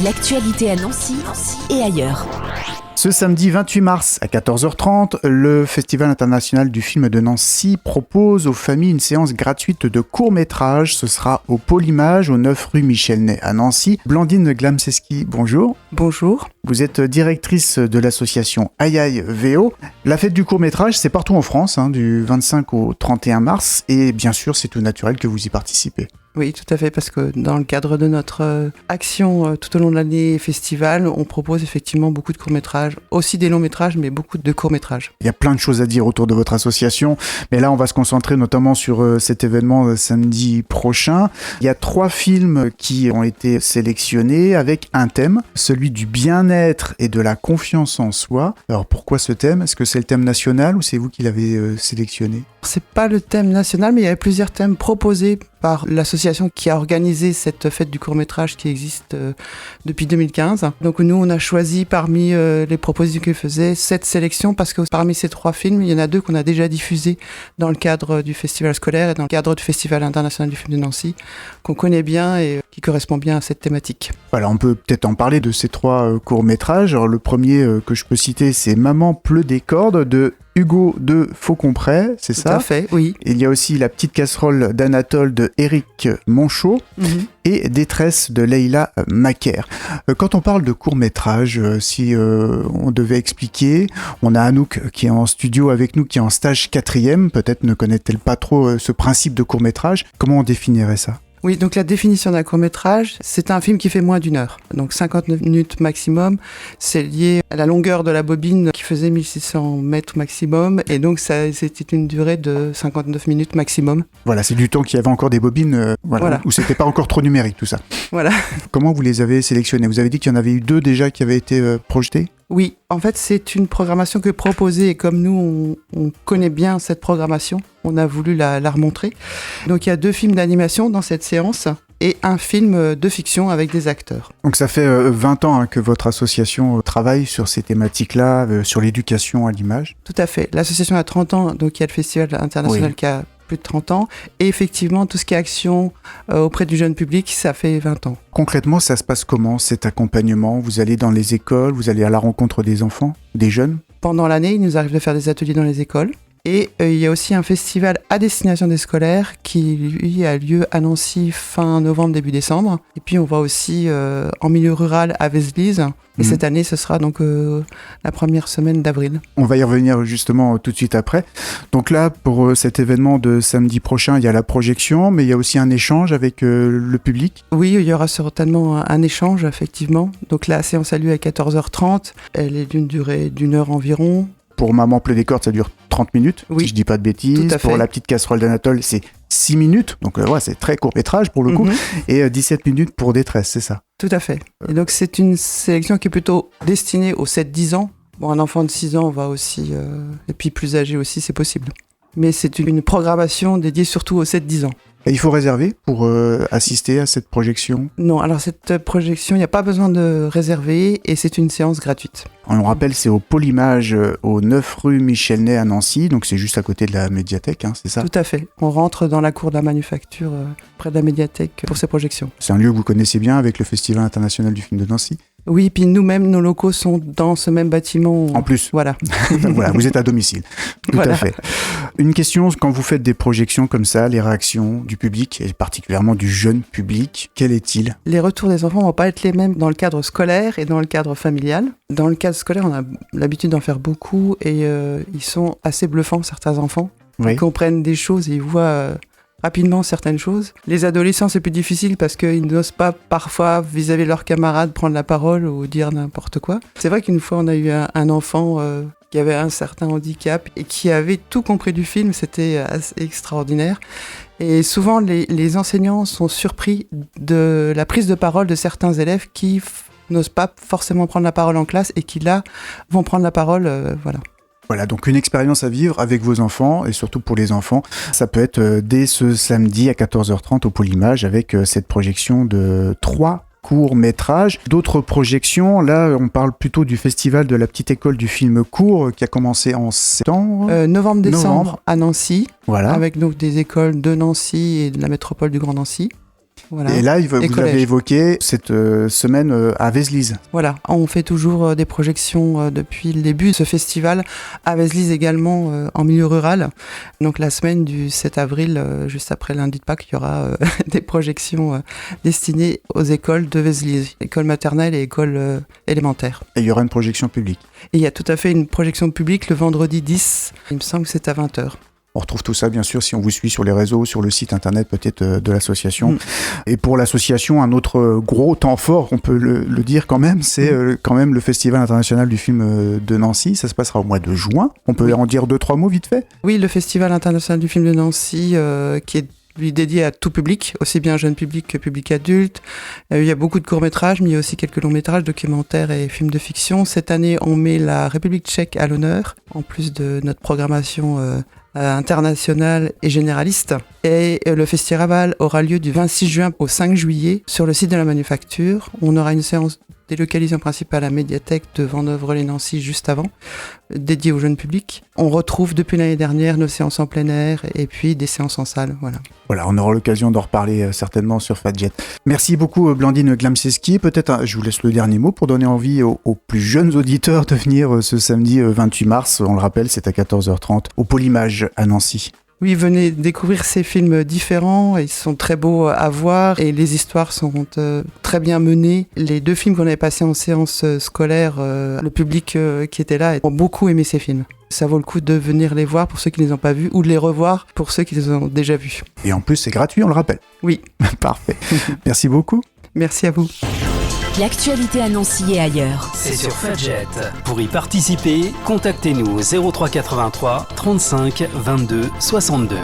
L'actualité à Nancy et ailleurs. Ce samedi 28 mars à 14h30, le Festival international du film de Nancy propose aux familles une séance gratuite de court-métrage. Ce sera au Pôle Image, au 9 rue Michel Ney à Nancy. Blandine Glamseski, bonjour. Bonjour. Vous êtes directrice de l'association Aïe Aïe VO. La fête du court-métrage, c'est partout en France, du 25 au 31 mars. Et bien sûr, c'est tout naturel que vous y participez. Oui, tout à fait, parce que dans le cadre de notre action tout au long de l'année festival, on propose effectivement beaucoup de courts-métrages, aussi des longs-métrages, mais beaucoup de courts-métrages. Il y a plein de choses à dire autour de votre association, mais là on va se concentrer notamment sur cet événement samedi prochain. Il y a 3 films qui ont été sélectionnés avec un thème, celui du bien-être et de la confiance en soi. Alors pourquoi ce thème ? Est-ce que c'est le thème national ou c'est vous qui l'avez sélectionné ? C'est pas le thème national, mais il y avait plusieurs thèmes proposés par l'association qui a organisé cette fête du court-métrage qui existe depuis 2015. Donc nous, on a choisi parmi les propositions qu'ils faisaient cette sélection parce que parmi ces 3 films, il y en a 2 qu'on a déjà diffusés dans le cadre du festival scolaire et dans le cadre du Festival international du film de Nancy, qu'on connaît bien et qui correspond bien à cette thématique. Voilà, on peut peut-être en parler de ces 3 courts-métrages. Alors, le premier que je peux citer, c'est Maman pleut des cordes de Hugo de Faucompré, c'est ça ? Tout à fait, oui. Il y a aussi La petite casserole d'Anatole de Éric Monchot et Détresse de Leïla Macaire. Quand on parle de court-métrage, si on devait expliquer, on a Anouk qui est en studio avec nous, qui est en stage 4e, peut-être ne connaît-elle pas trop ce principe de court-métrage. Comment on définirait ça ? Oui, donc la définition d'un court-métrage, c'est un film qui fait moins d'1 heure. Donc 59 minutes maximum, c'est lié à la longueur de la bobine qui faisait 1600 mètres maximum. Et donc c'était une durée de 59 minutes maximum. Voilà, c'est du temps qu'il y avait encore des bobines, où c'était pas encore trop numérique tout ça. Voilà. Comment vous les avez sélectionnés ? Vous avez dit qu'il y en avait eu 2 déjà qui avaient été projetés ? Oui, en fait, c'est une programmation que proposée et comme nous, on connaît bien cette programmation, on a voulu la remontrer. Donc, il y a 2 films d'animation dans cette séance et un film de fiction avec des acteurs. Donc, ça fait 20 ans que votre association travaille sur ces thématiques-là, sur l'éducation à l'image. Tout à fait. L'association a 30 ans, donc il y a le Festival international qui a plus de 30 ans. Et effectivement, tout ce qui est action auprès du jeune public, ça fait 20 ans. Concrètement, ça se passe comment, cet accompagnement ? Vous allez dans les écoles, vous allez à la rencontre des enfants, des jeunes ? Pendant l'année, il nous arrive de faire des ateliers dans les écoles. Et il y a aussi un festival à destination des scolaires qui, lui, a lieu à Nancy fin novembre, début décembre. Et puis, on va aussi en milieu rural à Vézelise. Et cette année, ce sera donc la première semaine d'avril. On va y revenir justement tout de suite après. Donc là, pour cet événement de samedi prochain, il y a la projection, mais il y a aussi un échange avec le public. Oui, il y aura certainement un échange, effectivement. Donc la séance a lieu à 14h30. Elle est d'une durée d'1 heure environ. Pour Maman pleut des cordes, ça dure 30 minutes, si je dis pas de bêtises. Pour La petite casserole d'Anatole, c'est 6 minutes. Donc c'est très court métrage pour le coup. Et 17 minutes pour Détresse, c'est ça ? Tout à fait. Et donc c'est une sélection qui est plutôt destinée aux 7-10 ans. Bon, un enfant de 6 ans va aussi, et puis plus âgé aussi, c'est possible. Mais c'est une programmation dédiée surtout aux 7-10 ans. Et il faut réserver pour assister à cette projection ? Non, alors cette projection, il n'y a pas besoin de réserver et c'est une séance gratuite. On rappelle, c'est au Pôle Image, au 9 rue Michel Ney à Nancy, donc c'est juste à côté de la médiathèque, c'est ça ? Tout à fait. On rentre dans la cour de la manufacture près de la médiathèque pour ces projections. C'est un lieu que vous connaissez bien avec le Festival international du film de Nancy ? Oui, puis nous-mêmes, nos locaux sont dans ce même bâtiment. En plus. Voilà. Voilà, vous êtes à domicile. Tout à fait. Une question, quand vous faites des projections comme ça, les réactions du public, et particulièrement du jeune public, quel est-il ? Les retours des enfants ne vont pas être les mêmes dans le cadre scolaire et dans le cadre familial. Dans le cadre scolaire, on a l'habitude d'en faire beaucoup et ils sont assez bluffants, certains enfants. Ils comprennent des choses et ils voient rapidement certaines choses. Les adolescents, c'est plus difficile parce qu'ils n'osent pas parfois vis-à-vis de leurs camarades prendre la parole ou dire n'importe quoi. C'est vrai qu'une fois, on a eu un enfant qui avait un certain handicap et qui avait tout compris du film, c'était assez extraordinaire. Et souvent, les enseignants sont surpris de la prise de parole de certains élèves qui n'osent pas forcément prendre la parole en classe et qui là vont prendre la parole, voilà. Voilà, donc une expérience à vivre avec vos enfants et surtout pour les enfants. Ça peut être dès ce samedi à 14h30 au Pôle Image avec cette projection de 3 courts-métrages. D'autres projections, là on parle plutôt du festival de la petite école du film court qui a commencé en septembre. Novembre-décembre à Nancy, voilà. Avec donc des écoles de Nancy et de la métropole du Grand Nancy. Voilà. Et là, vous avez évoqué cette semaine à Vézelise. Voilà, on fait toujours des projections depuis le début de ce festival. À Vézelise également, en milieu rural. Donc la semaine du 7 avril, juste après lundi de Pâques, il y aura des projections destinées aux écoles de Vézelise, école maternelle et école élémentaire. Et il y aura une projection publique. Et il y a tout à fait une projection publique le vendredi 10, il me semble que c'est à 20h. On retrouve tout ça, bien sûr, si on vous suit sur les réseaux, sur le site internet peut-être de l'association. Et pour l'association, un autre gros temps fort, on peut le dire quand même, c'est quand même le Festival international du film de Nancy. Ça se passera au mois de juin. On peut en dire 2-3 mots vite fait ? Oui, le Festival international du film de Nancy, qui est dédié à tout public, aussi bien jeune public que public adulte. Il y a beaucoup de courts-métrages, mais il y a aussi quelques longs-métrages, documentaires et films de fiction. Cette année, on met la République tchèque à l'honneur, en plus de notre programmation internationale et généraliste. Et le festival aura lieu du 26 juin au 5 juillet sur le site de la Manufacture. On aura une séance délocalisée en principe à la médiathèque de Vendôme-les-Nancy juste avant, dédiée au jeune public. On retrouve depuis l'année dernière nos séances en plein air et puis des séances en salle. Voilà, on aura l'occasion d'en reparler certainement sur Fadjet. Merci beaucoup Blandine Glamczewski. Peut-être, je vous laisse le dernier mot pour donner envie aux plus jeunes auditeurs de venir ce samedi 28 mars. On le rappelle, c'est à 14h30 au Polymage à Nancy. Oui, venez découvrir ces films différents, ils sont très beaux à voir et les histoires sont très bien menées. Les 2 films qu'on avait passés en séance scolaire, le public qui était là a beaucoup aimé ces films. Ça vaut le coup de venir les voir pour ceux qui ne les ont pas vus ou de les revoir pour ceux qui les ont déjà vus. Et en plus, c'est gratuit, on le rappelle. Oui. Parfait. Merci beaucoup. Merci à vous. L'actualité à Nancy et ailleurs. C'est sur Fadjet. Pour y participer, contactez-nous au 03 83 35 22 62.